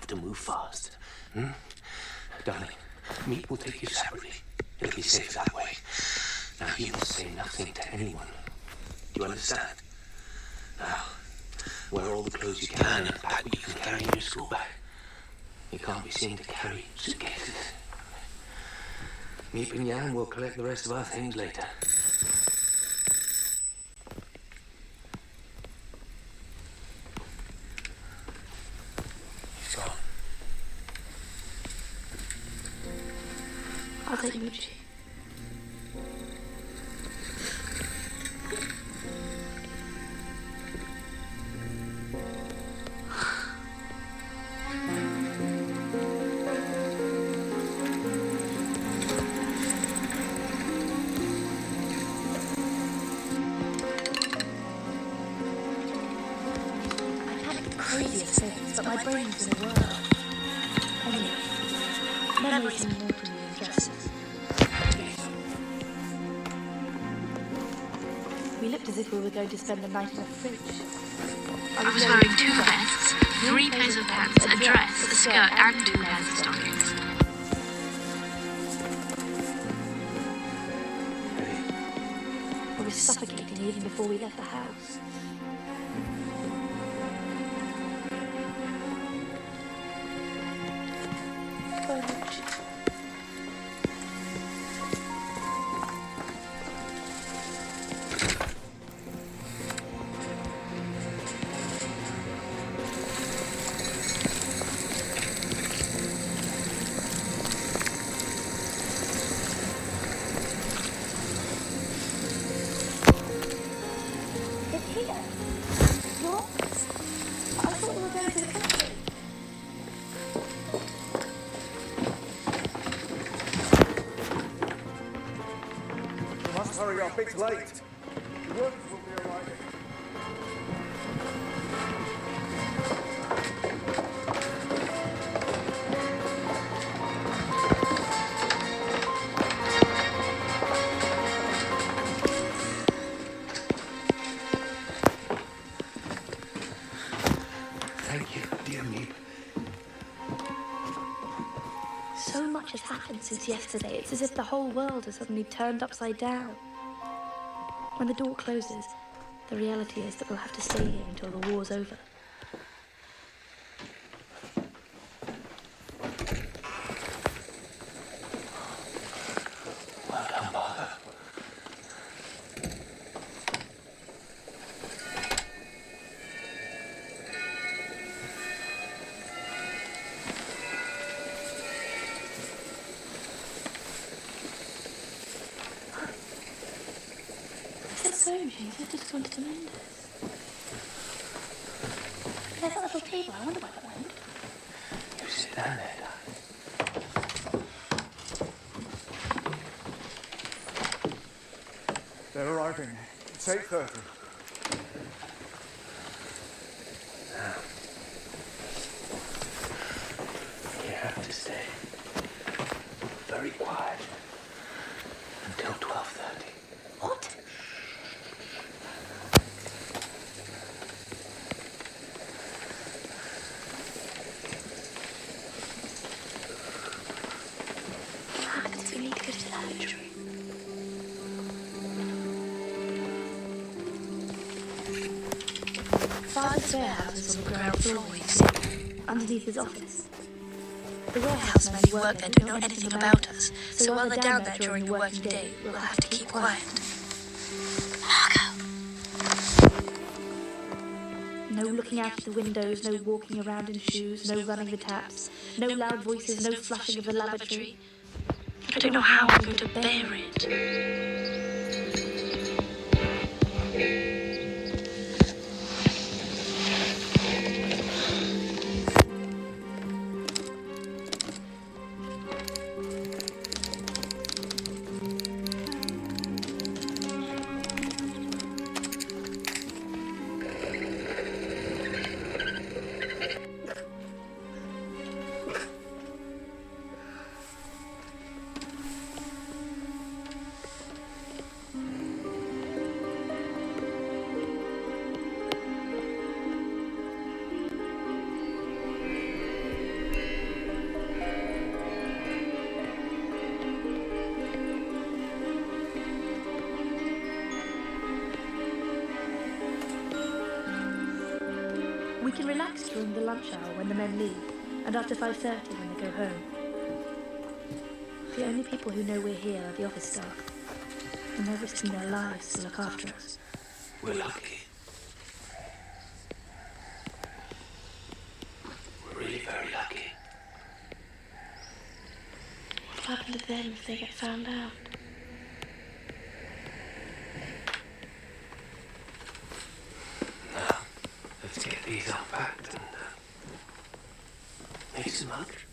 have to move fast. Darling, Meep will take you separately. It'll be safe that way. Now, you must say nothing to anyone. Do you understand? Now, wear all the clothes you can and pack what you can carry in your school bag. You can't be seen to carry suitcases. Meep and Yan will collect the rest of our things later. He's gone. I'll take Moochie. Craziest things, but my brain's in a whirl. Anyway, memories are more to me than dresses. We looked as if we were going to spend the night in a fridge. I was wearing 2 vests, 3 pairs of pants, a dress, a skirt, and 2 pairs of stockings. I was suffocating even before we left the house. Hurry up, it's late. The workers will be arriving. Thank you, dear Meep. So much has happened since yesterday. It's as if the whole world has suddenly turned upside down. When the door closes, the reality is that we'll have to stay here until the war's over. Well done, Father. They've just gone to mend us. There's that little table. I wonder where that went. You sit down there, darling. They're arriving. It's 8:30. You have to stay very quiet until 12:30. What? Father's warehouse is on the ground floor, you see, underneath his office. The warehouse men who work there don't know anything about us, so while they're down there during the working day, we'll have to keep quiet. No looking out of the windows, no walking around in shoes, no running the taps, no loud voices, no flushing of the lavatory. I don't know how I'm going to bear it. annex during the lunch hour when the men leave, and after 5:30 when they go home. The only people who know we're here are the office staff, and they're risking their lives to look after us. We're lucky. We're really very lucky. What will happen to them if they get found out? Now, let's get these unpacked and make some lunch.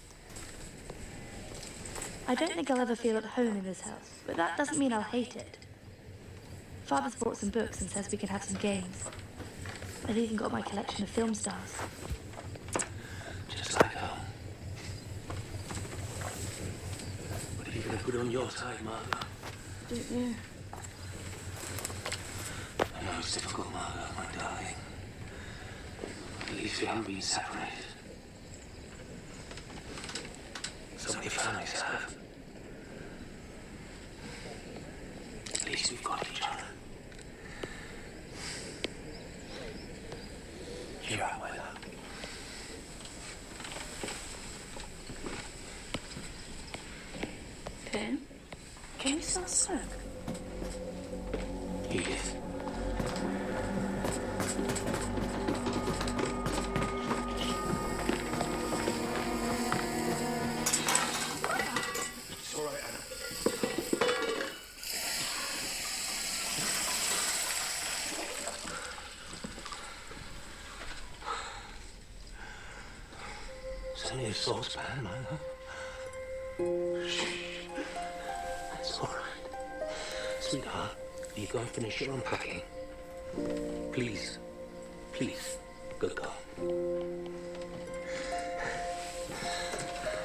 I don't think I'll ever feel at home in this house, but that doesn't mean I'll hate it. Father's brought some books and says we can have some games. I've even got my collection of film stars. Just like home. What are you going to put on your side, Margot? Don't know. I know it's difficult, Margot, my darling. At least we haven't been separated. So many families have. At least we've got each other. You're out, my love. Ben, can you still smoke? Edith. It's all right, Anna. It's only a saucepan, my love. Shh. That's all right. Sweetheart, you go and finish your unpacking. Please. Please. Good girl.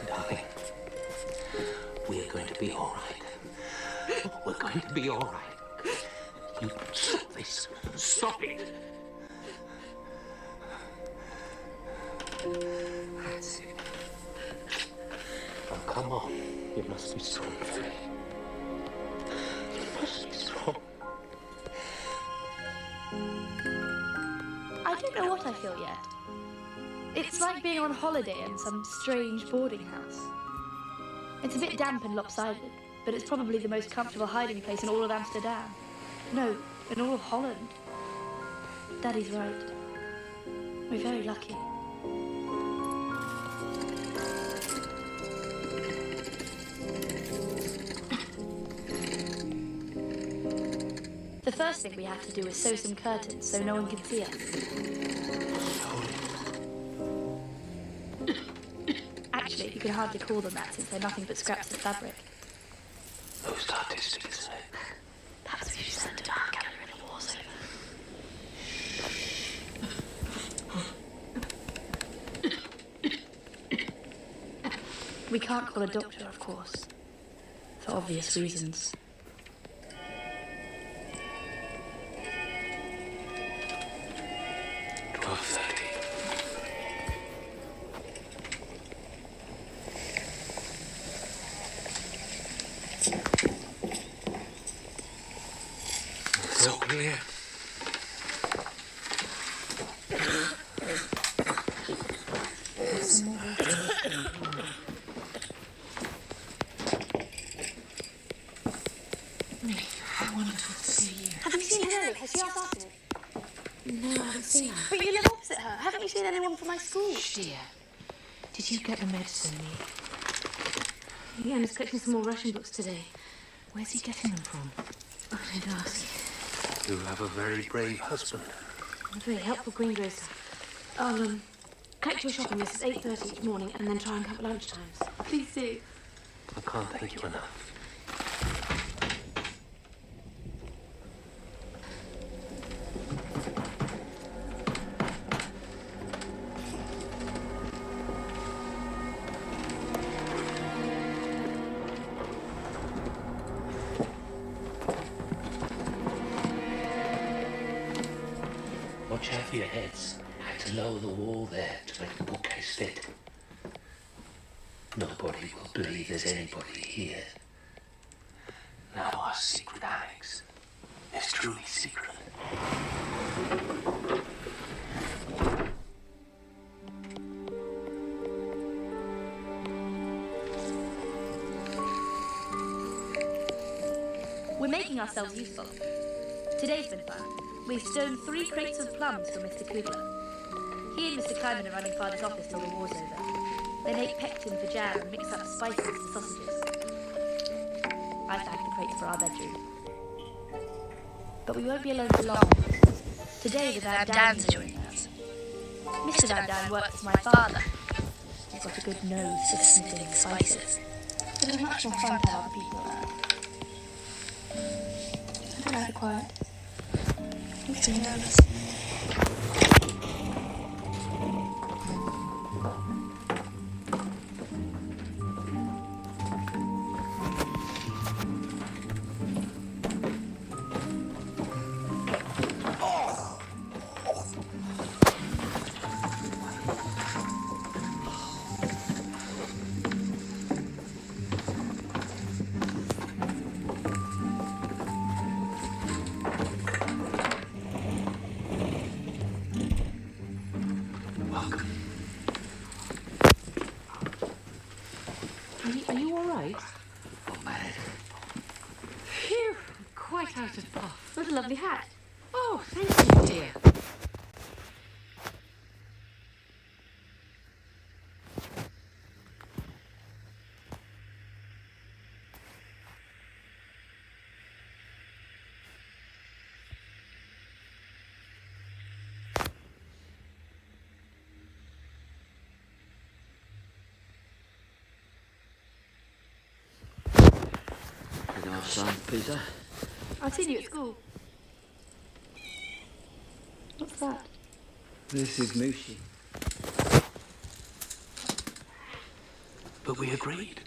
Darling, we're going to be all right. We're going to be all right. You stop this. Stop it. That's it. Now, come on. You must be strong, Faye. You must be strong. I don't know what I feel yet. It's like being on holiday in some strange boarding house. It's a bit damp and lopsided, but it's probably the most comfortable hiding place in all of Amsterdam. No, in all of Holland. Daddy's right. We're very lucky. The first thing we have to do is sew some curtains so no one can see us. Actually, you can hardly call them that since they're nothing but scraps of fabric. Most artistic, isn't it? Perhaps we should send a man gathering the walls over. We can't call a doctor, of course, for obvious reasons. It's all clear. How wonderful to see you. Have you seen Hillary? Has she asked after it? No, I haven't seen her. But you live opposite her. Haven't you seen anyone from my school? Dear, did you get the medicine Ian is collecting some more Russian books today. Where's he getting them from? I don't ask. You have a very brave husband. I'm a very helpful greengrocer. I'll collect your shopping list at 8:30 each morning and then try and come at lunchtimes. Please do. I can't thank you enough. Watch out for your heads. I had to lower the wall there to make the bookcase fit. Nobody will believe there's anybody here. Now our secret annex is truly secret. We're making ourselves useful. Today's been fun. We've stolen 3 crates of plums from Mr. Kugler. He and Mr. Kleiman are running Father's office till the war's over. They make pectin for jam and mix up spices for sausages. I bagged the crates for our bedroom. But we won't be alone for long. Today the Van Dans are joining us. Mr. Van Dan works for my father. He's got a good nose for sniffing spices. But it's much more fun to have other people around. I don't like the quiet. Makes me nervous. Are you all right? Not bad. Phew, quite out of puff. What a lovely hat. Oh, thank you, dear. Good old son, Peter. I've seen you at school. What's that? This is Moosey. But we agreed.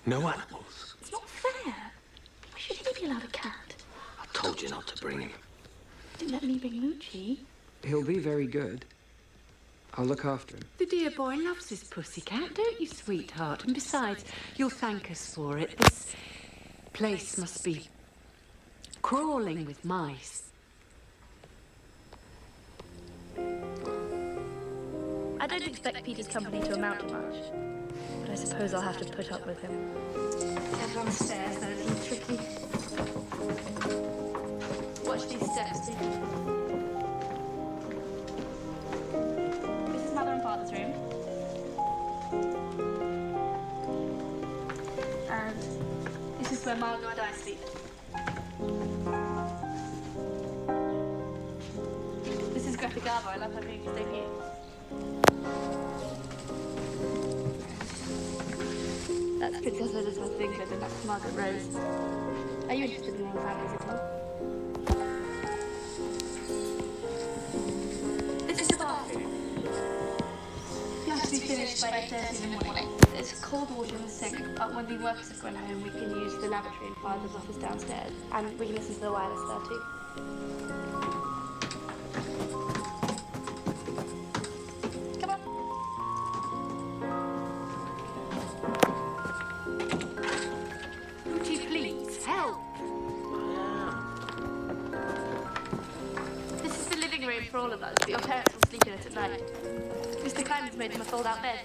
No animals. It's not fair. Why should he be allowed a cat? I told you not to bring him. Didn't let me bring Moochie. He'll be very good. I'll look after him. The dear boy loves his pussycat, don't you, sweetheart? And besides, you'll thank us for it. This place must be crawling with mice. I don't expect Peter's company to amount to much, but I suppose I'll have to put up with him. Careful on the stairs, though, it's tricky. Watch these steps, Steve. This is Mother and Father's room. And this is where Margot and I sleep. This is Greta Garbo. I love her movies, don't you? That's Princess Elizabeth of England and that's Margaret Rose. Are you interested in royal families at all? This is the bathroom. You have to be finished by 8:30 in the morning. There's cold water in the sink, but when the workers have gone home, we can use the lavatory in Father's office downstairs, and we can listen to the wireless there too. Come on. Would you please help? This is the living room for all of us, but your parents will sleep in it at night. Mr. Clemens made him a fold-out bed.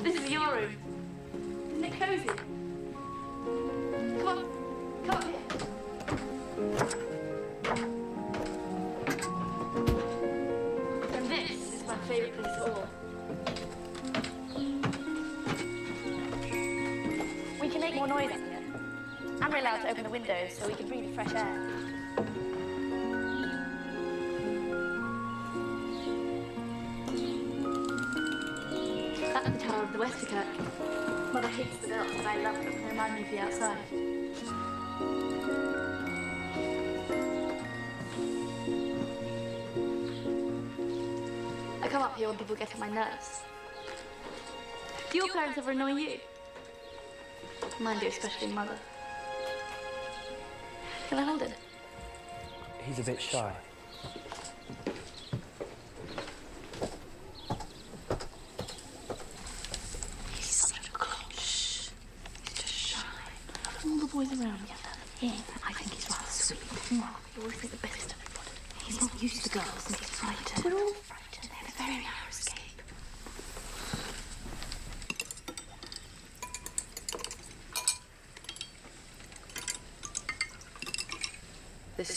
This is your room. Isn't it cozy? Come on. Come up here. And this is my favourite place of all. We can make more noise in here. And we're allowed to open the windows so we can breathe fresh air. That's the Tower of the Westerkirk. Mother hates the bells, but I love them. They remind me of the outside. I come up here when people get on my nerves. Do your parents ever annoy you? Mine do, especially Mother. Can I hold it? He's a bit shy. He's such a clown. Shh. He's just shy. All the boys around me him. I think he's rather sweet. You always think the best of everybody. He's not used to girls and he's frightened. We're all frightened. They have a very narrow escape.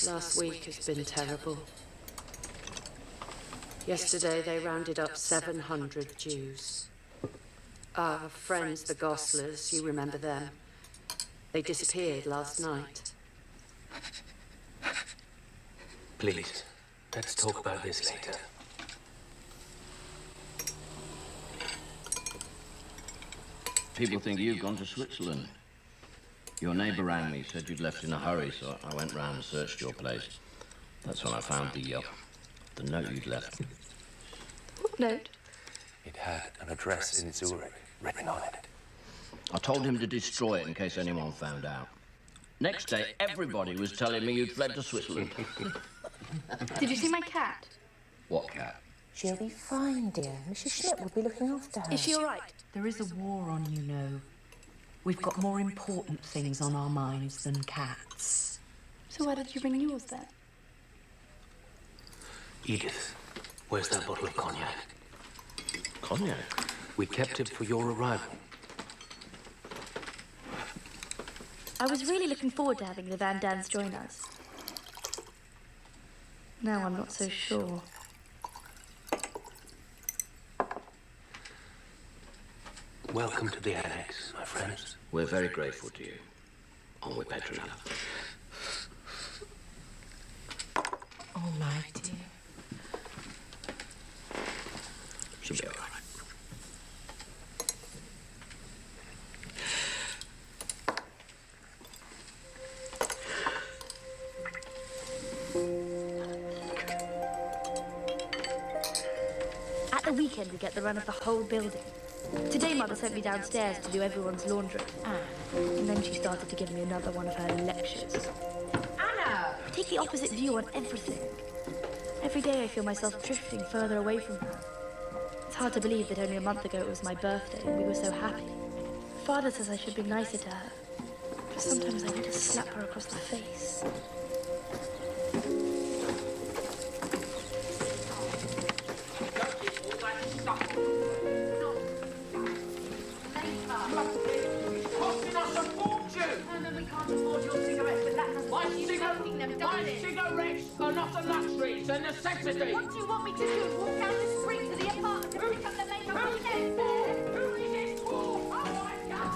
last week has been terrible. Yesterday they rounded up 700 Jews. Our friends, the Goslers, you remember them. They disappeared last night. Please, let's talk about this later. People think you've gone to Switzerland. Your neighbour rang me, said you'd left in a hurry, so I went round and searched your place. That's when I found the note you'd left. What note? It had an address in Zurich written on it. I told him to destroy it in case anyone found out. Next day, everybody was telling me you'd fled to Switzerland. Did you see my cat? What cat? She'll be fine, dear. Mrs. Schmidt will be looking after her. Is she all right? There is a war on, you know. We've got more important things on our minds than cats. So why did you bring yours then? Edith, where's that bottle of cognac? Cognac? We kept it for your arrival. I was really looking forward to having the Van Dans join us. Now I'm not so sure. Welcome to the annex, my friends. We're very grateful to you. On with Petronella. Oh, my dear. She'll be all right. At the weekend, we get the run of the whole building. Today, Mother sent me downstairs to do everyone's laundry. And then she started to give me another one of her lectures. Anna! I take the opposite view on everything. Every day I feel myself drifting further away from her. It's hard to believe that only a month ago it was my birthday and we were so happy. Father says I should be nicer to her. But sometimes I need to slap her across the face. Cigarettes are not a luxury, it's a necessity. What do you want me to do? Walk down the street to the apartment and pick up the makeup on there? Who is this for? Oh my God!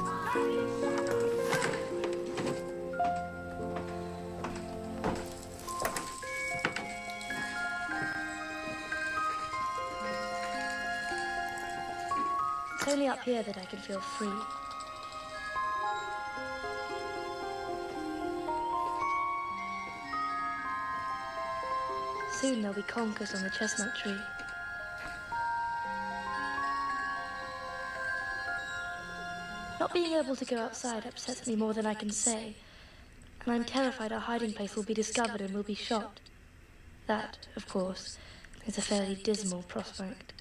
It's only up here that I can feel free. Soon there'll be conkers on the chestnut tree. Not being able to go outside upsets me more than I can say, and I'm terrified our hiding place will be discovered and we'll be shot. That, of course, is a fairly dismal prospect.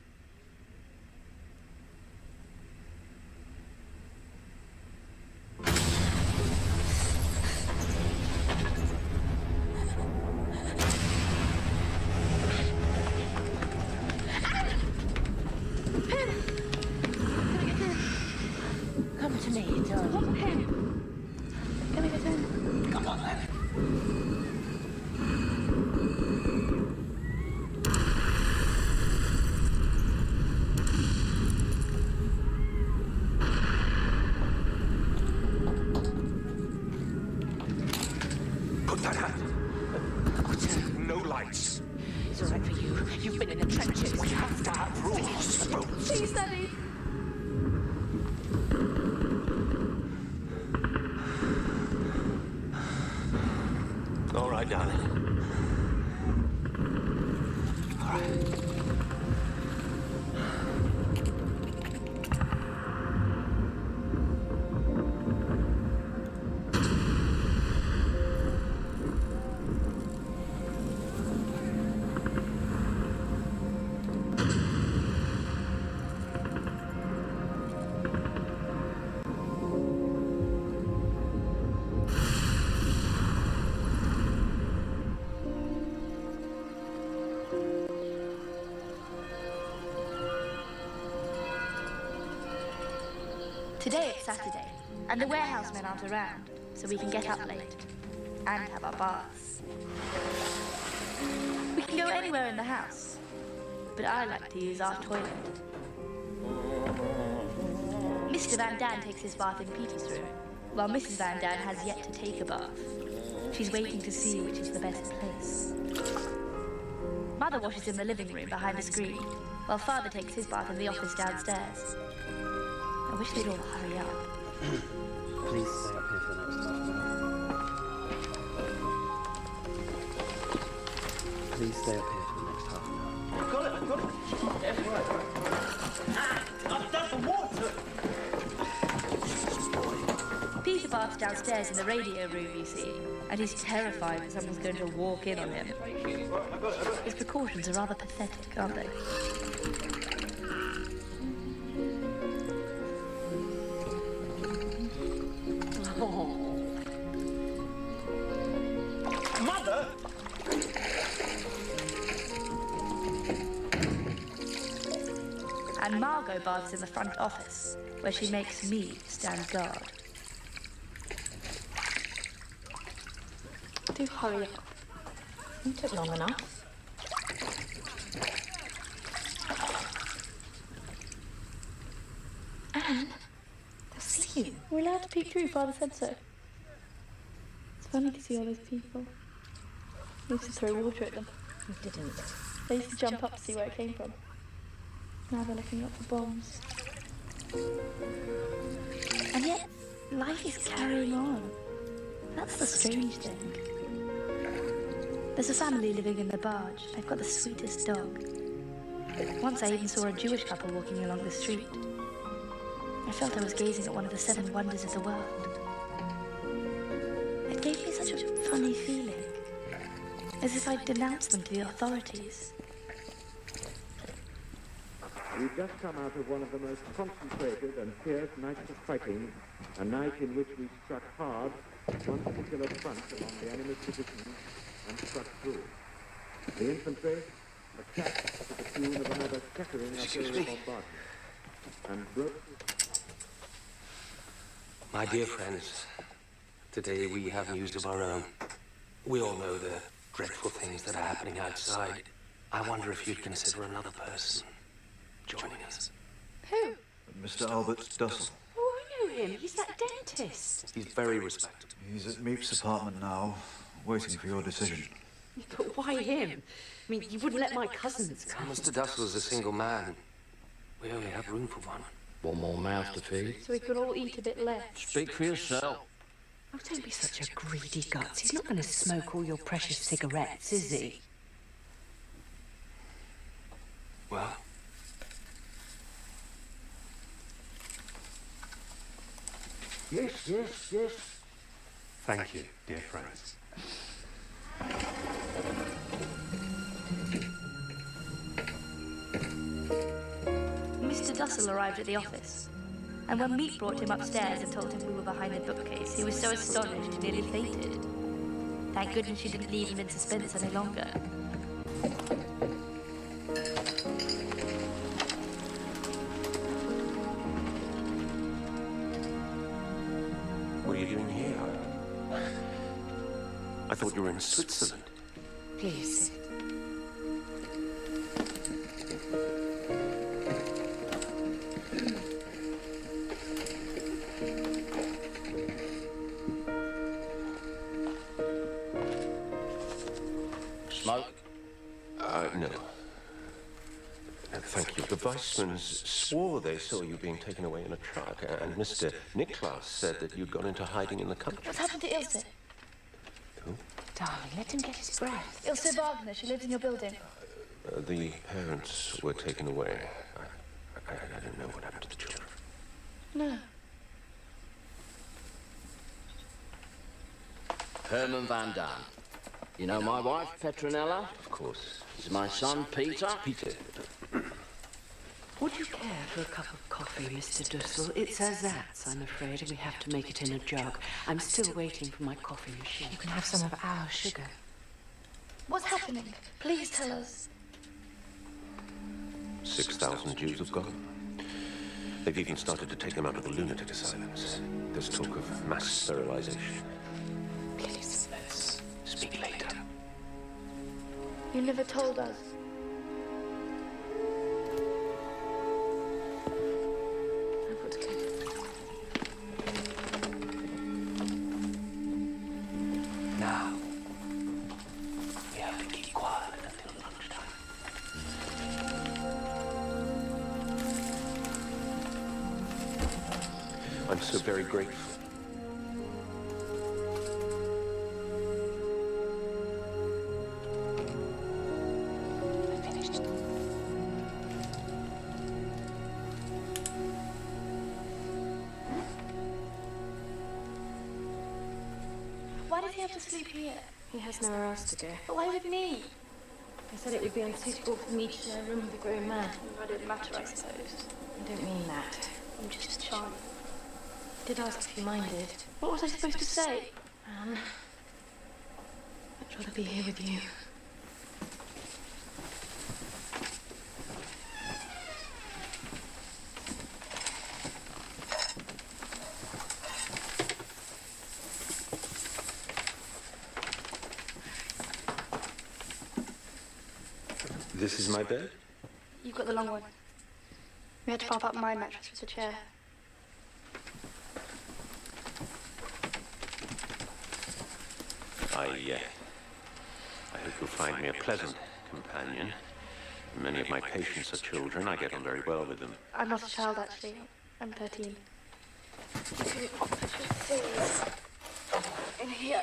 Come to me, darling. What pen? Can we get in? Come on, then. Put that out. No lights. It's all right for you. You've been in the trenches. We have to have rules. Please, Daddy. All right, darling. All right. Today it's Saturday, and the warehouse men aren't around, so we can get up late. and have our baths. We can go anywhere in the house, but I like to use our toilet. Mr. Van Daan takes his bath in Peter's room, while Mrs. Van Daan has yet to take a bath. She's waiting to see which is the best place. Mother washes in the living room behind a screen, while Father takes his bath in the office downstairs. I wish they'd all hurry up. Please stay up here for the next half an hour. Please stay up here for the next half an hour. I've got it. Yes, right. I've done the water. Peter baths downstairs in the radio room, you see, and he's terrified that someone's going to walk in on him. His precautions are rather pathetic, aren't they? Mother! And Margot baths in the front office, where she makes me stand guard. Do hurry up. You took long enough. Anne, they'll see you. We're allowed to peek through, Father said so. It's funny to see all those people. We used to throw water at them. You didn't. They used to jump up to see where it came from. Now they're looking up for bombs. And yet, life is carrying on. That's the strange thing. There's a family living in the barge. They've got the sweetest dog. Once I even saw a Jewish couple walking along the street. I felt I was gazing at one of the 7 wonders of the world. It gave me such a funny feeling, as if I'd denounced them to the authorities. We've just come out of one of the most concentrated and fierce nights of fighting, a night in which we struck hard one particular front along the enemy's positions and struck through. The infantry attacked to the tune of another shattering artillery bombardment and broke. My dear friends, today we have news of our own. We all know the dreadful things that are happening outside. I wonder if you'd consider another person joining us. Who? Mr. Albert Dussel. Oh, I know him. He's that dentist. He's very respectable. He's at Meep's apartment now, waiting for your decision. But why him? I mean, you wouldn't let my cousins come. Mr. Dussel's a single man. We only have room for one. One more mouth to feed. So we could all eat a bit less. Speak for yourself. Oh, don't be such a greedy guts. He's not going to smoke all your precious cigarettes, is he? Well? Yes, yes, yes. Thank you, dear friends. Mr. Dussel arrived at the office, and when Meep brought him upstairs and told him we were behind the bookcase, he was so astonished he nearly fainted. Thank goodness she didn't leave him in suspense any longer. What are you doing here? I thought you were in Switzerland. Please sit. Smoke? No. Thank you. The Weissmans swore they saw you being taken away in a truck, and Mr. Niklas said that you'd gone into hiding in the country. What's happened to Ilse? Who? Darling, let him get his breath. Ilse Wagner, she lives in your building. The parents were taken away. I don't know what happened to the children. No. Herman Van Daan. You know my wife, Petronella? Of course. This is my son, Peter. Peter. Would you care for a cup of coffee, Mr. Dussel? It's ersatz, I'm afraid, and we have to make it in a jug. I'm still waiting for my coffee machine. You can have some of our sugar. What's happening? Please tell us. 6,000 Jews have gone. They've even started to take them out of the lunatic asylums. There's talk of mass sterilization. Please. speak later. You never told us. I've got to go. Now, we have to keep quiet until lunchtime. I'm so very grateful. Why does he have to sleep here? He has nowhere else to go. But why with me? I said it would be unsuitable for me to share a room with a grown man. It didn't matter, I suppose. I don't mean that. I'm just charming. I did ask if you minded. What was I supposed to say? I'd rather be here with you. This is my bed? You've got the long one. We had to pop up my mattress with the chair. I hope you'll find me a pleasant companion. Many of my patients are children. I get on very well with them. I'm not a child, actually. I'm 13. You can pop your things in here.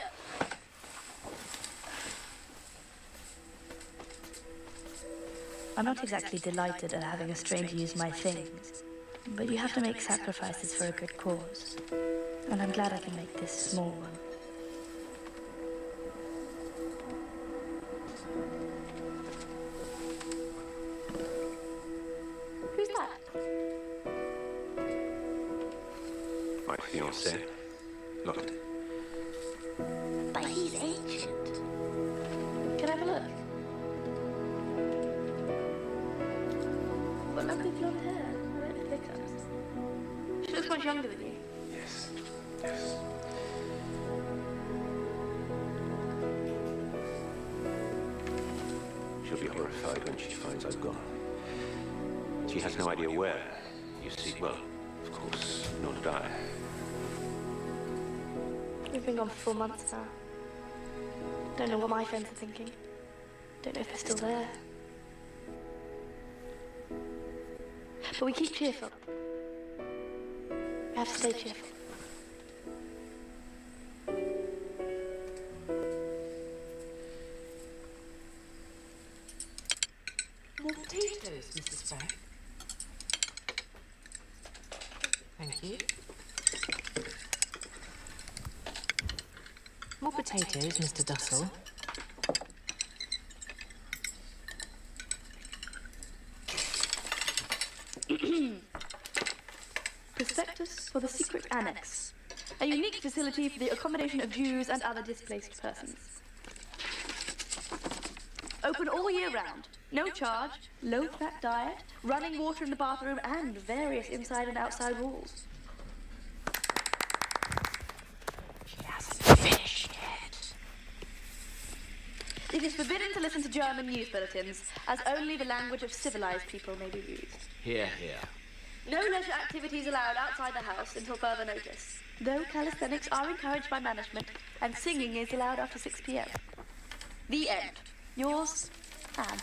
I'm not exactly delighted at having a stranger use my things, but you have to make sacrifices for a good cause. And I'm glad I can make this small one. Who's that? My fiancé. Look. But he's ancient. Can I have a look? What lovely blonde hair. I like the pickups. She looks much younger than you. Yes. Yes. She'll be horrified when she finds I've gone. She has no idea where. You see, well, of course, nor did I. We've been gone for 4 months now. Don't know what my friends are thinking. Don't know if they're still there. But we keep cheerful. We have to stay cheerful. More potatoes, Mrs. Frank. Thank you. More potatoes, Mr. Dussel. Prospectus for the Secret Annex. A unique facility for the accommodation of Jews and other displaced persons. Open all year round. No charge, low-fat diet, running water in the bathroom, and various inside and outside walls. She hasn't finished yet. It is forbidden to listen to German news bulletins, as only the language of civilized people may be used. Here, here. No leisure activities allowed outside the house until further notice, though calisthenics are encouraged by management, and singing is allowed after 6 p.m. The end. Yours, Anne.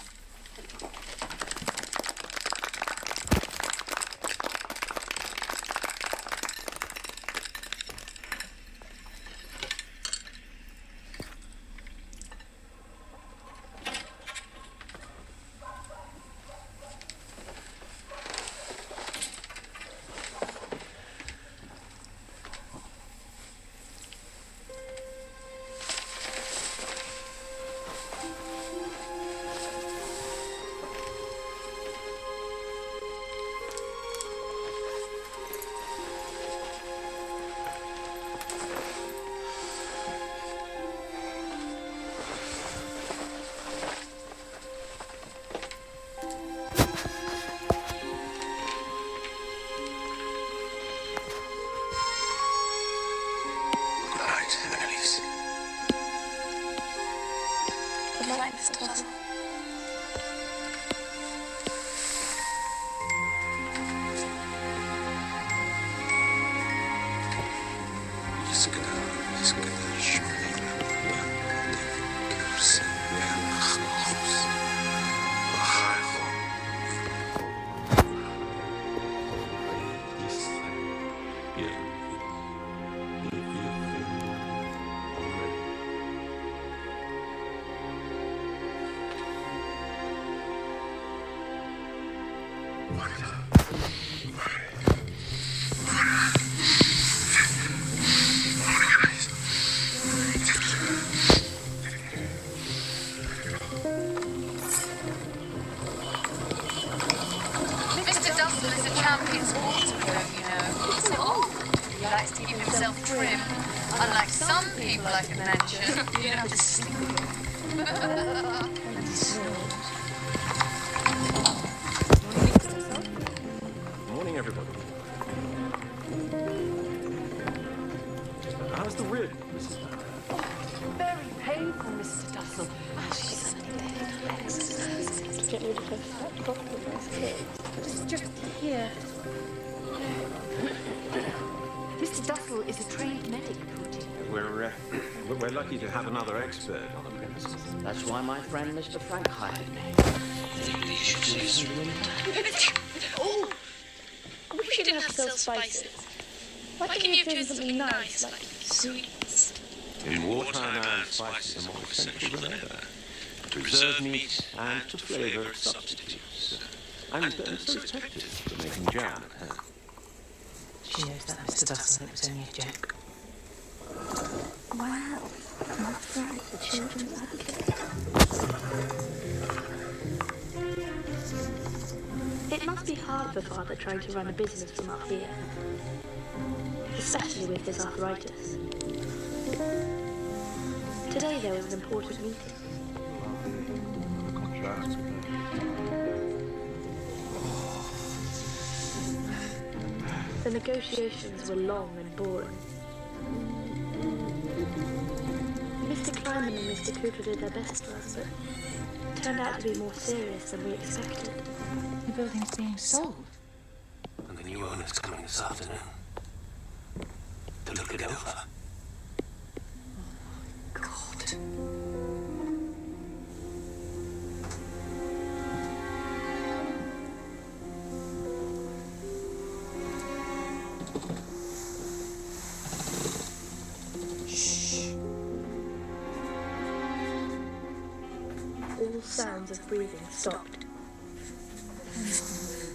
Mr. Dussel is a champion sportsman, you know. So he likes to keep himself trim. Unlike some people I can mention, you don't have to sleep with them. Morning, everybody. How's the rib, Mrs. Barrow? Very painful, Mr. Dussel. To get rid of her fat problem, Just here. Mr. Dussel is a trained medic, Pooty. We're lucky to have another expert on the premises. That's why my friend Mr. Frank hired me. Oh! We shouldn't have to sell spices. Why can't you do something nice, like sweets? In wartime, spices are more essential than ever. To preserve meat and to flavour substitutes. And so effective for making jam at home. She knows that, Mr. Dussel. It was only a joke. Wow, not Frank, the children's advocate. It must be hard for Father trying to run a business from up here, especially with his arthritis. Today there was an important meeting. The negotiations were long and boring. Mr. Kleiman and Mr. Cooper did their best for us, but it turned out to be more serious than we expected. The building's being sold. And the new owner's coming this afternoon. To look it over. God. All sounds of breathing stopped.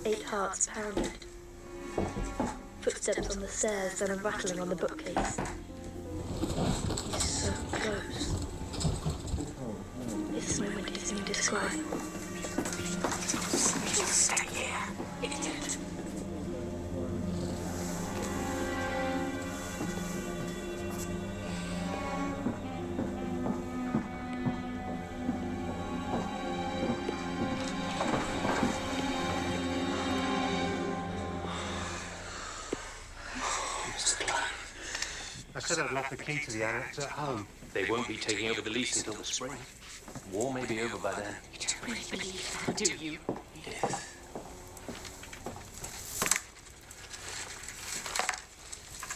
8 hearts pounded. Footsteps on the stairs, then a rattling on the bookcase. He's so close. This moment is indescribable. Stay here, idiot. I said I'd left the key to the annex at home. They won't be taking over the lease until the spring. War may be over by then. You don't really believe that, do you? Yes.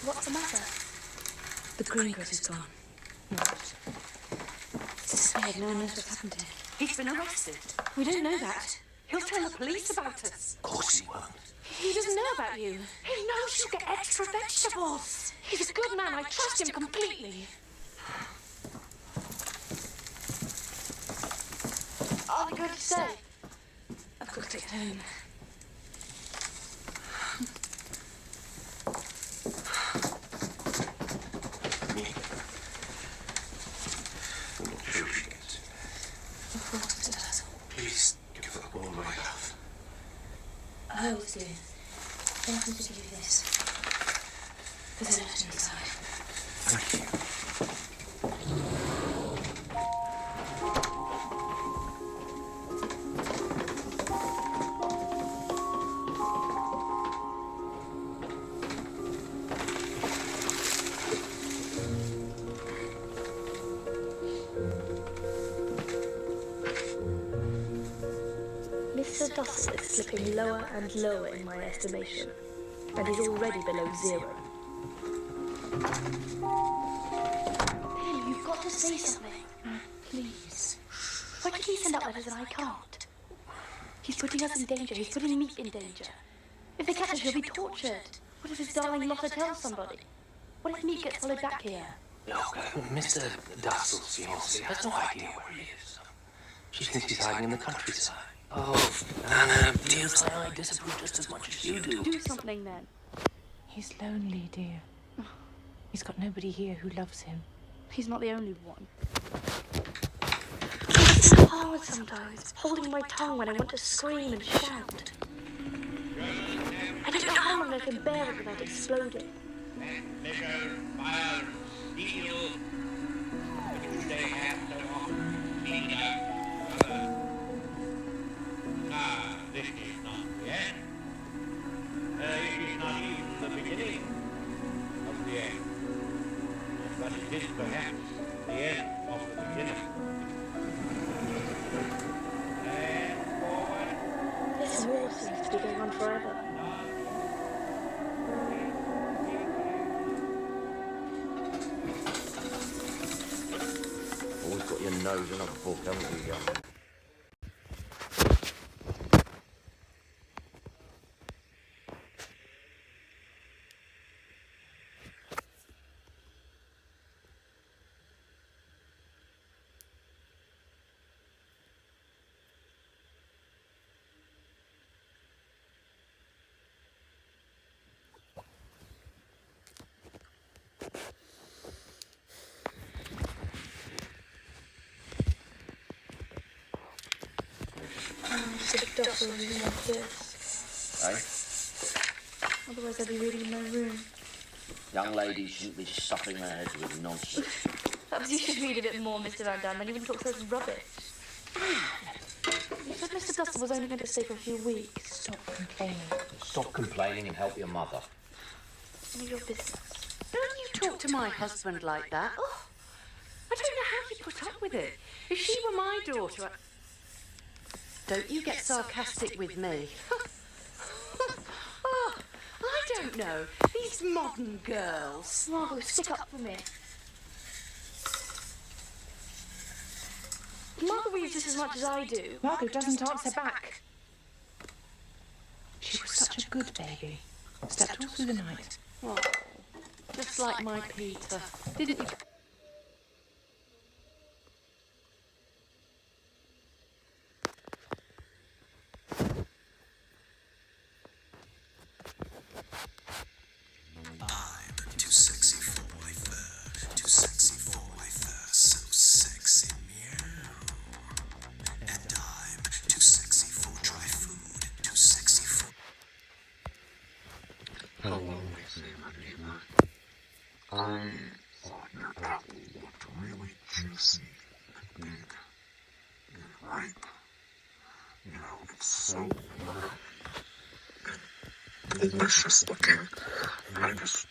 What's the matter? The greengrocer's gone. What? It's disappeared. No one knows what's happened to him. He's been arrested. We don't know that. He'll tell the police about us. Of course he won't. He doesn't know about you. He knows you get extra vegetables. He's a good man. I trust him completely. Are we going to stay? I've got to get home. Me. I'm not sure she gets it. Of course it does. Please give her all my love. I always do. They asked me to give you this. There's a note inside. Thank you. Mr. Dussel is slipping lower and lower in my estimation, and is already below 0. Bill, you've got to say something. Please. Why can he send out letters and I can't? He's putting us in danger. He's putting me in danger. If they catch us, he'll be tortured. What if his darling Lotta tells somebody? What if Meat gets followed back here? Look, Mr. Dussel's fiancée has no idea where he is. She thinks he's hiding in the countryside. Oh, Anna, dear, I disapprove just as much as you do. Do something then. He's lonely, dear. He's got nobody here who loves him. He's not the only one. It's so hard sometimes, holding my tongue when I want to scream and shout. I don't know how long I can bear it without exploding. Pleasure, fire, steel, which they have so often cleaned out others. Ah, this is not the end. It is not even the beginning of the end. But it is perhaps the end of the beginning. And forward. This war seems to be going on forever. Always got your nose in a book, haven't you, young? I'm sick of for a room like this. Eh? Otherwise I'd be reading in my room. Young ladies shouldn't be stuffing their heads with nonsense. Perhaps you should read a bit more, Mr. Van Damme, then you wouldn't talk such rubbish. You said Mr. Dustin was only going to stay for a few weeks. Stop complaining. Stop complaining and help your mother. None of your business. Don't you talk to my husband like that. Oh, I don't know how you put up with it. If she were my daughter, Don't you get sarcastic with me. Oh, I don't know. These modern girls. Margot, stick up for me. Margot reads just as much as I do. Margot doesn't answer back. She was such a good baby. Slept all through the night. Oh, Just like my Peter. Didn't you? I'm too sexy for my fur, too sexy for my fur, so sexy meow. And I'm too sexy for dry food, too sexy for... Hello, Sabrina. I thought your apple looked really juicy, big, and ripe. You know, it's so delicious looking. And I just...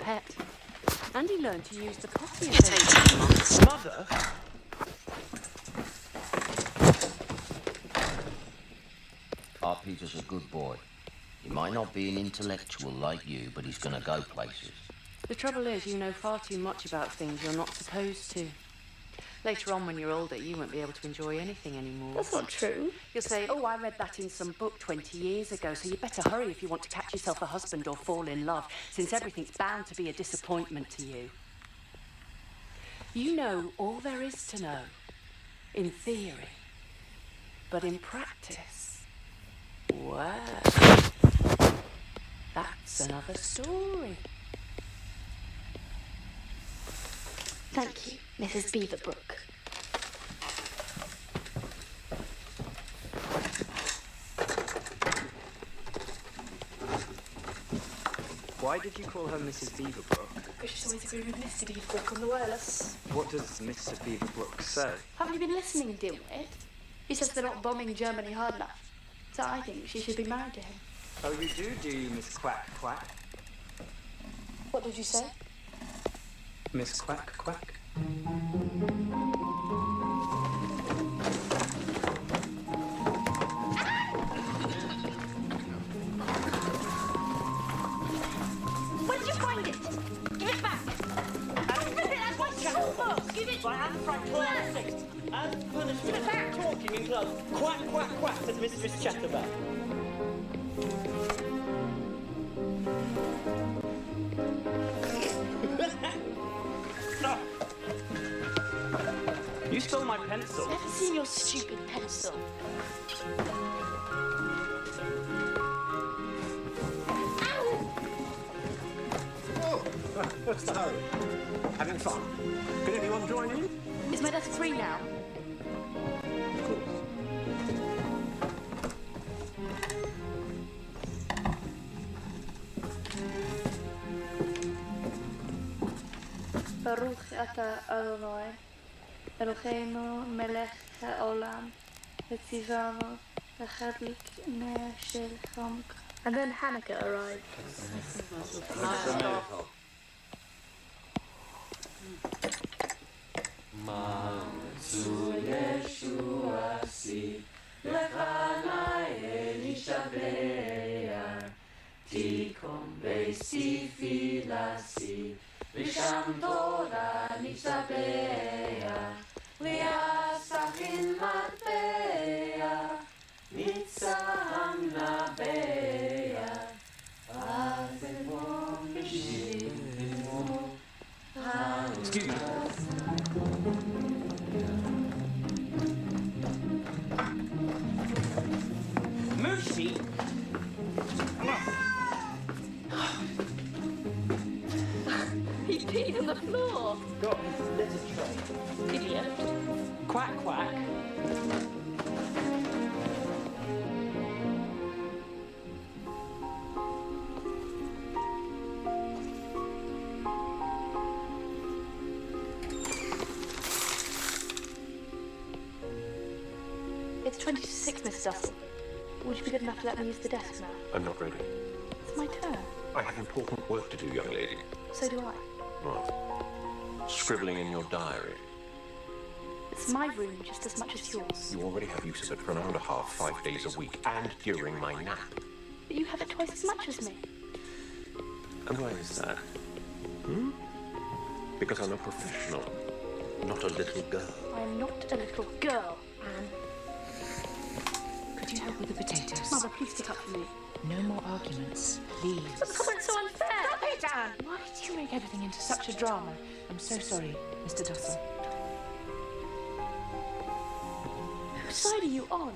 pet. And he learned to use the potty. It's 18 months. Mother? Our Peter's a good boy. He might not be an intellectual like you, but he's gonna go places. The trouble is, you know far too much about things you're not supposed to. Later on, when you're older, you won't be able to enjoy anything anymore. That's not true. You'll say, oh, I read that in some book 20 years ago, so you better hurry if you want to catch yourself a husband or fall in love, since everything's bound to be a disappointment to you. You know all there is to know, in theory, but in practice, well, that's another story. Thank you, Mrs. Beaverbrook. Why did you call her Mrs. Beaverbrook? Because she's always agreed with Mr. Beaverbrook on the wireless. What does Mr. Beaverbrook say? Haven't you been listening, Dimwit? He says they're not bombing Germany hard enough. So I think she should be married to him. Oh, you do, Miss Quack Quack. What did you say? Miss Quack Quack. Where did you find it? Give it back! That's my toolbox! Give it! As punishment for talking in class, quack, quack, quack, said Mistress Chatterback. You stole my pencil. I've never seen your stupid pencil. What's the hurry? Having fun? Can anyone join in? Is my desk free now? Of course. Baruch ata Adonai, Eloheinu melech haolam, v'tzivanu l'chadlik ner shel Hanukkah. And then Hanukkah arrived. Manzu Yeshua si lechana elishabea tikom beisi filasi v'sham Torah nishabea liasachin matbea nitzam nabea azemom b'shivimo. Excuse me. Mushi? He peed on the floor. Got his litter tray. Idiot. Quack, quack. It's 20 to 6, Miss Dussel. Would you be good enough to let me use the desk now? I'm not ready. It's my turn. I have important work to do, young lady. So do I. What? Scribbling in your diary. It's my room just as much as yours. You already have use of it for an hour and a half, 5 days a week, and during my nap. But you have it twice as much as me. And why is that? Because I'm a professional, not a little girl. I am not a little girl, Anne. Could you help with the potatoes? Mother, please stick up for me. No more arguments, please. But come on, it's so unfair. Stop it, Anne. Why did you make everything into such a drama? I'm so sorry, Mr. Dussel. Whose side are you on?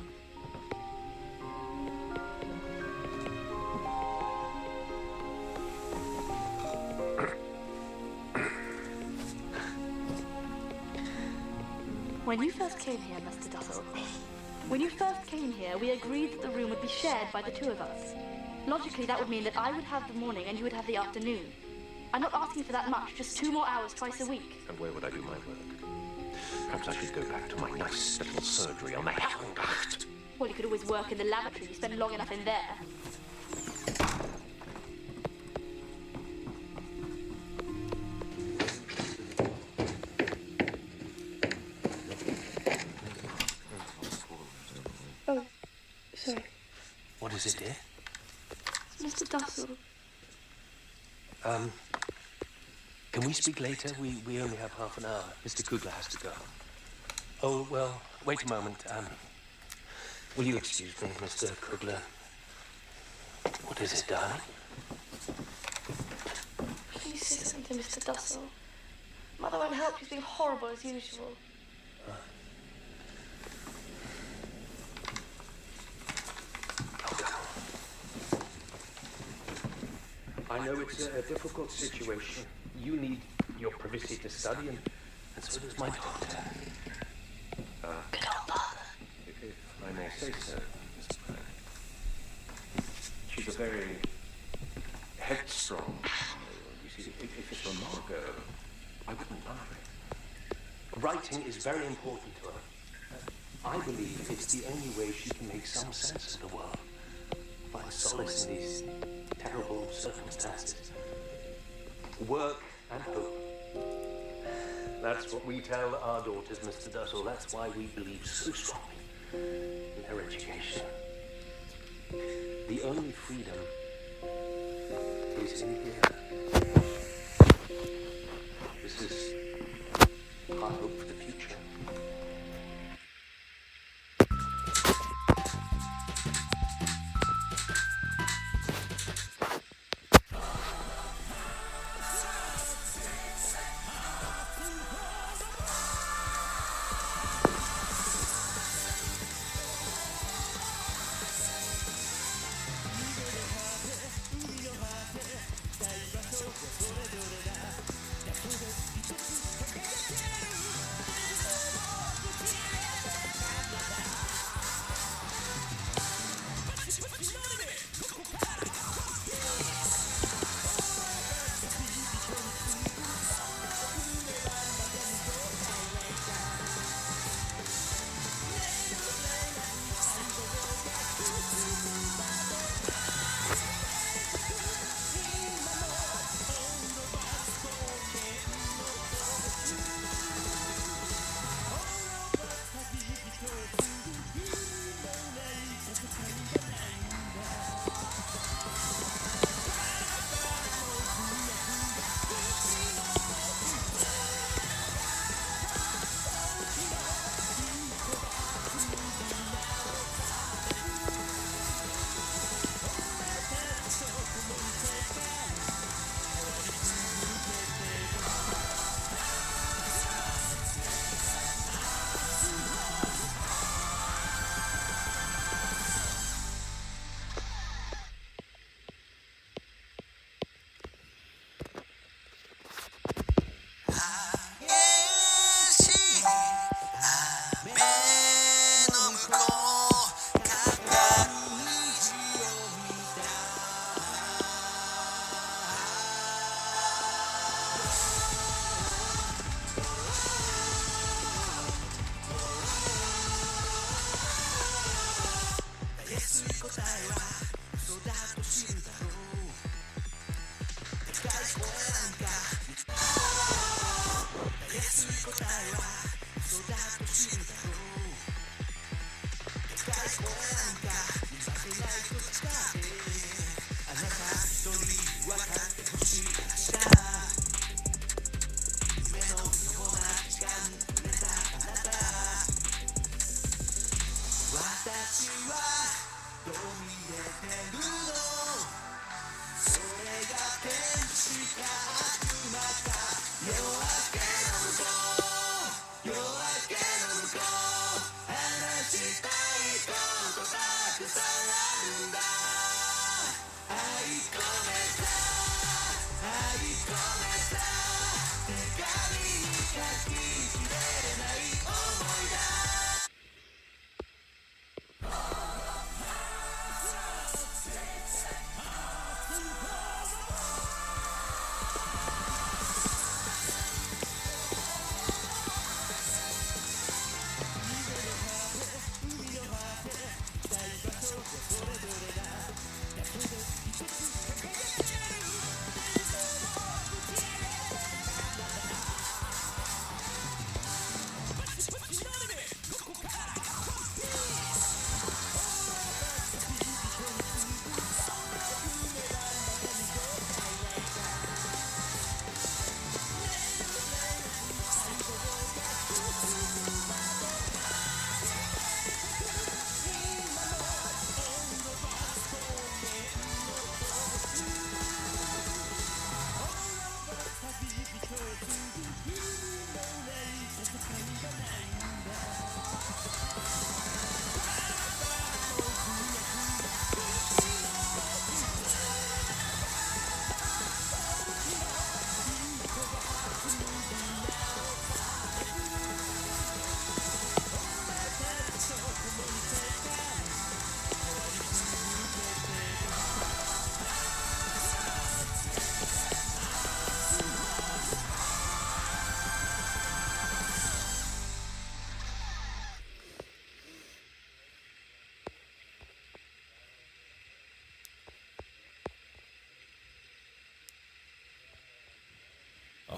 When you first came here, Mr. Dussel, we agreed that the room would be shared by the two of us. Logically, that would mean that I would have the morning and you would have the afternoon. I'm not asking for that much, just 2 more hours twice a week. And where would I do my work? Perhaps I should go back to my nice little surgery on the Herrengacht. Well, you could always work in the lavatory. You spend long enough in there. What is it, dear? Mr. Dussel. Can we speak later? We only have half an hour. Mr. Kugler has to go. Oh, well, wait a moment. Will you excuse me, Mr. Kugler? What is it, darling? Please say something, Mr. Dussel. Mother won't help. She's being horrible as usual. I know it's a difficult situation. You need your privacy to study, and so does my daughter. Good old father. If I may say so, Mr. Brown. She's a very headstrong. You see, if it's for Margot, I wouldn't mind. Writing is very important to her. I believe it's the only way she can make some sense of the world. Find solace in these terrible circumstances. Work and hope. That's what we tell our daughters, Mr. Dussel. That's why we believe so strongly in her education. The only freedom is in here. This is our hope for the future.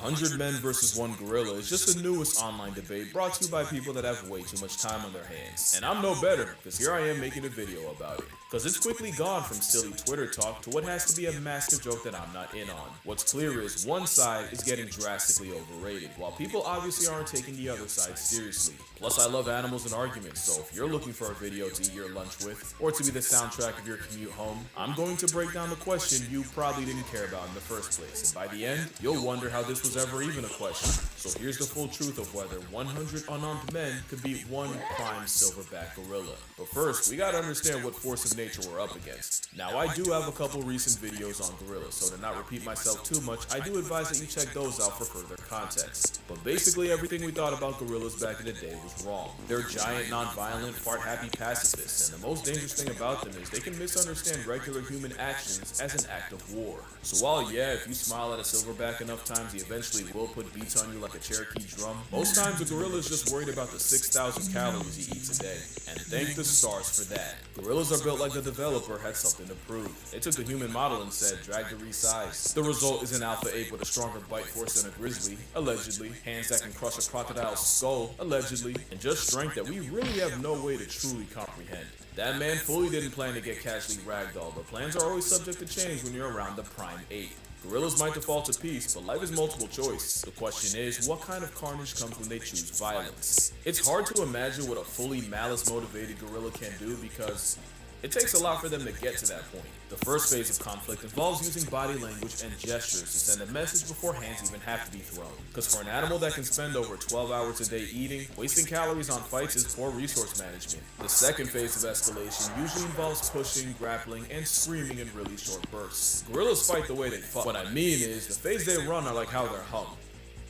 100 men versus 1 gorilla is just the newest online debate brought to you by people that have way too much time on their hands. And I'm no better, because here I am making a video about it. Because it's quickly gone from silly Twitter talk to what has to be a massive joke that I'm not in on. What's clear is one side is getting drastically overrated, while people obviously aren't taking the other side seriously. Plus, I love animals and arguments, so if you're looking for a video to eat your lunch with, or to be the soundtrack of your commute home, I'm going to break down the question you probably didn't care about in the first place, and by the end, you'll wonder how this was ever even a question. So here's the full truth of whether 100 unarmed men could beat one prime silverback gorilla. But first, we gotta understand what force of nature we're up against. Now, I do have a couple recent videos on gorillas, so to not repeat myself too much, I do advise that you check those out for further context. But basically, everything we thought about gorillas back in the day was wrong. They're giant, non-violent, fart-happy pacifists, and the most dangerous thing about them is they can misunderstand regular human actions as an act of war. So while, yeah, if you smile at a silverback enough times, he eventually will put beats on you like a Cherokee drum, most times a gorilla is just worried about the 6,000 calories he eats a day. And thank the stars for that. Gorillas are built like the developer had something to prove. They took the human model and said, drag to resize. The result is an alpha ape with a stronger bite force than a grizzly, allegedly, hands that can crush a crocodile's skull, allegedly, and just strength that we really have no way to truly comprehend. That man fully didn't plan to get casually ragdolled, but plans are always subject to change when you're around the prime ape. Gorillas might default to peace, but life is multiple choice. The question is, what kind of carnage comes when they choose violence? It's hard to imagine what a fully malice-motivated gorilla can do because it takes a lot for them to get to that point. The first phase of conflict involves using body language and gestures to send a message before hands even have to be thrown. Because for an animal that can spend over 12 hours a day eating, wasting calories on fights is poor resource management. The second phase of escalation usually involves pushing, grappling, and screaming in really short bursts. Gorillas fight the way they fuck. What I mean is, the phase they run are like how they're hung.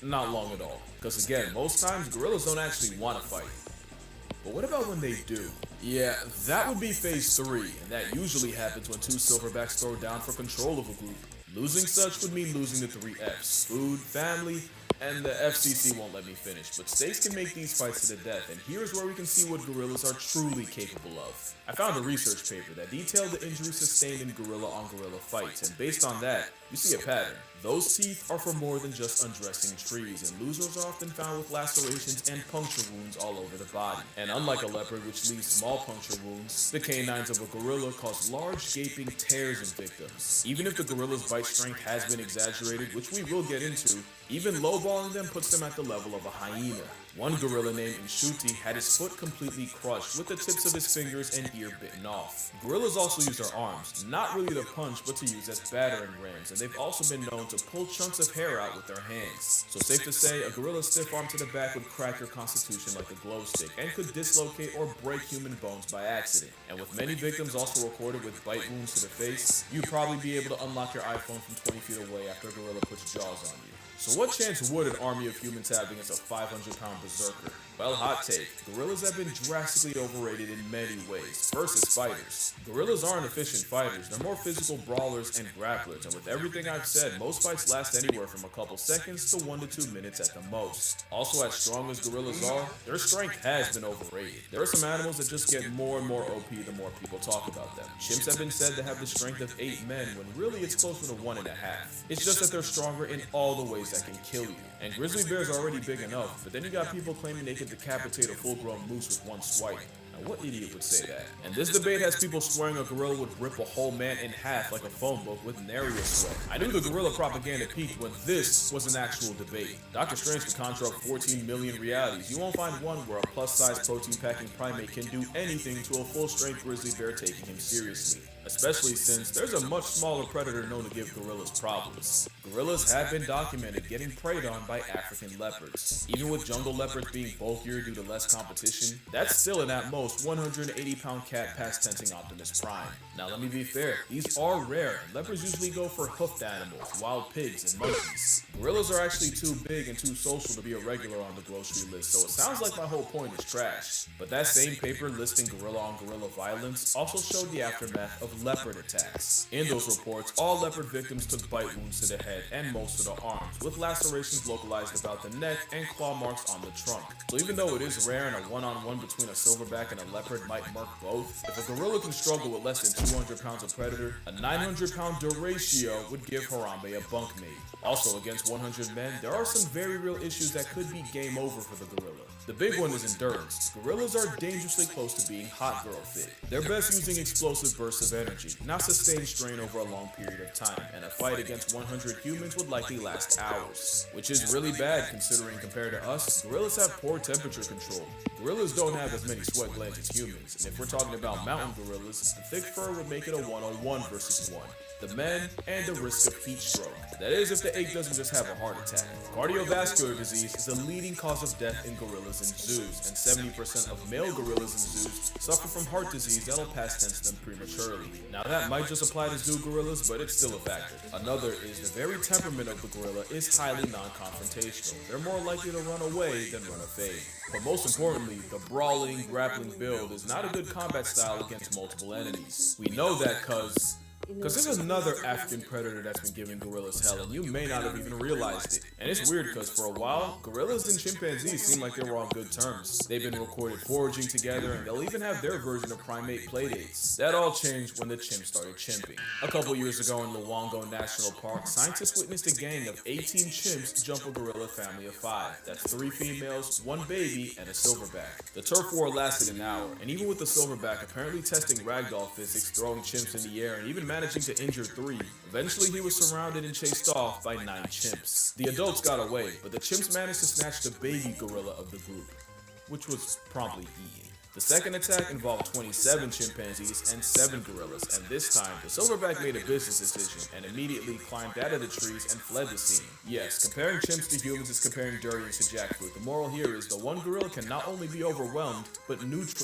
Not long at all. Because again, most times gorillas don't actually want to fight. But what about when they do? Yeah, that would be phase 3, and that usually happens when 2 silverbacks throw down for control of a group. Losing such would mean losing the 3 Fs: food, family, and the FCC won't let me finish, but states can make these fights to the death, and here's where we can see what gorillas are truly capable of. I found a research paper that detailed the injuries sustained in gorilla-on-gorilla fights, and based on that, you see a pattern. Those teeth are for more than just undressing trees, and losers are often found with lacerations and puncture wounds all over the body. And unlike a leopard, which leaves small puncture wounds, the canines of a gorilla cause large gaping tears in victims. Even if the gorilla's bite strength has been exaggerated, which we will get into, even lowballing them puts them at the level of a hyena. One gorilla named Nshuti had his foot completely crushed with the tips of his fingers and ear bitten off. Gorillas also use their arms, not really to punch but to use as battering rams, and they've also been known to pull chunks of hair out with their hands. So safe to say, a gorilla's stiff arm to the back would crack your constitution like a glow stick and could dislocate or break human bones by accident. And with many victims also recorded with bite wounds to the face, you'd probably be able to unlock your iPhone from 20 feet away after a gorilla puts jaws on you. So what chance would an army of humans have against a 500-pound berserker? Well, hot take. Gorillas have been drastically overrated in many ways. First is fighters. Gorillas aren't efficient fighters. They're more physical brawlers and grapplers. And with everything I've said, most fights last anywhere from a couple seconds to 1 to 2 minutes at the most. Also, as strong as gorillas are, their strength has been overrated. There are some animals that just get more and more OP the more people talk about them. Chimps have been said to have the strength of 8 men when really it's closer to 1.5. It's just that they're stronger in all the ways that can kill you. And grizzly bears are already big enough, but then you got people claiming they could decapitate a full-grown moose with one swipe. Now, what idiot would say that? And this debate has people swearing a gorilla would rip a whole man in half like a phone book with nary a sweat. I knew the gorilla propaganda peaked when this was an actual debate. Dr. Strange could conjure up 14 million realities. You won't find one where a plus-size protein-packing primate can do anything to a full-strength grizzly bear taking him seriously. Especially since there's a much smaller predator known to give gorillas problems. Gorillas have been documented getting preyed on by African leopards. Even with jungle leopards being bulkier due to less competition, that's still an at most 180-pound cat past tensing Optimus Prime. Now let me be fair, these are rare, and leopards usually go for hoofed animals, wild pigs, and monkeys. Gorillas are actually too big and too social to be a regular on the grocery list, so it sounds like my whole point is trash. But that same paper listing gorilla-on-gorilla violence also showed the aftermath of of leopard attacks. In those reports, all leopard victims took bite wounds to the head and most of the arms, with lacerations localized about the neck and claw marks on the trunk. So even though it is rare and a one-on-one between a silverback and a leopard might murk both, if a gorilla can struggle with less than 200 pounds of predator, a 900-pound duratio would give Harambe a bunkmate. Also, against 100 men, there are some very real issues that could be game over for the gorilla. The big one is endurance. Gorillas are dangerously close to being hot girl fit. They're best using explosive bursts of energy, not sustained strain over a long period of time, and a fight against 100 humans would likely last hours. Which is really bad considering compared to us, gorillas have poor temperature control. Gorillas don't have as many sweat glands as humans, and if we're talking about mountain gorillas, the thick fur would make it a 1-on-1 versus 1. The men, and the risk of heat stroke. That is if the ape doesn't just have a heart attack. Cardiovascular disease is the leading cause of death in gorillas in zoos, and 70% of male gorillas in zoos suffer from heart disease that'll past tense them prematurely. Now that might just apply to zoo gorillas, but it's still a factor. Another is the very temperament of the gorilla is highly non-confrontational. They're more likely to run away than run a fade. But most importantly, the brawling, grappling build is not a good combat style against multiple enemies. We know that because there's another African predator that's been giving gorillas hell, and you may not have even realized it. And it's weird because for a while, gorillas and chimpanzees seem like they were on good terms. They've been recorded foraging together, and they'll even have their version of primate playdates. That all changed when the chimp started chimping. A couple years ago in Luongo National Park, scientists witnessed a gang of 18 chimps jump a gorilla family of 5. That's 3 females, 1 baby, and a silverback. The turf war lasted an hour, and even with the silverback apparently testing ragdoll physics, throwing chimps in the air, and even managing to injure 3. Eventually, he was surrounded and chased off by 9 chimps. The adults got away, but the chimps managed to snatch the baby gorilla of the group, which was promptly eaten. The second attack involved 27 chimpanzees and 7 gorillas, and this time, the silverback made a business decision and immediately climbed out of the trees and fled the scene. Yes, comparing chimps to humans is comparing durians to jackfruit. The moral here is the one gorilla can not only be overwhelmed, but neutral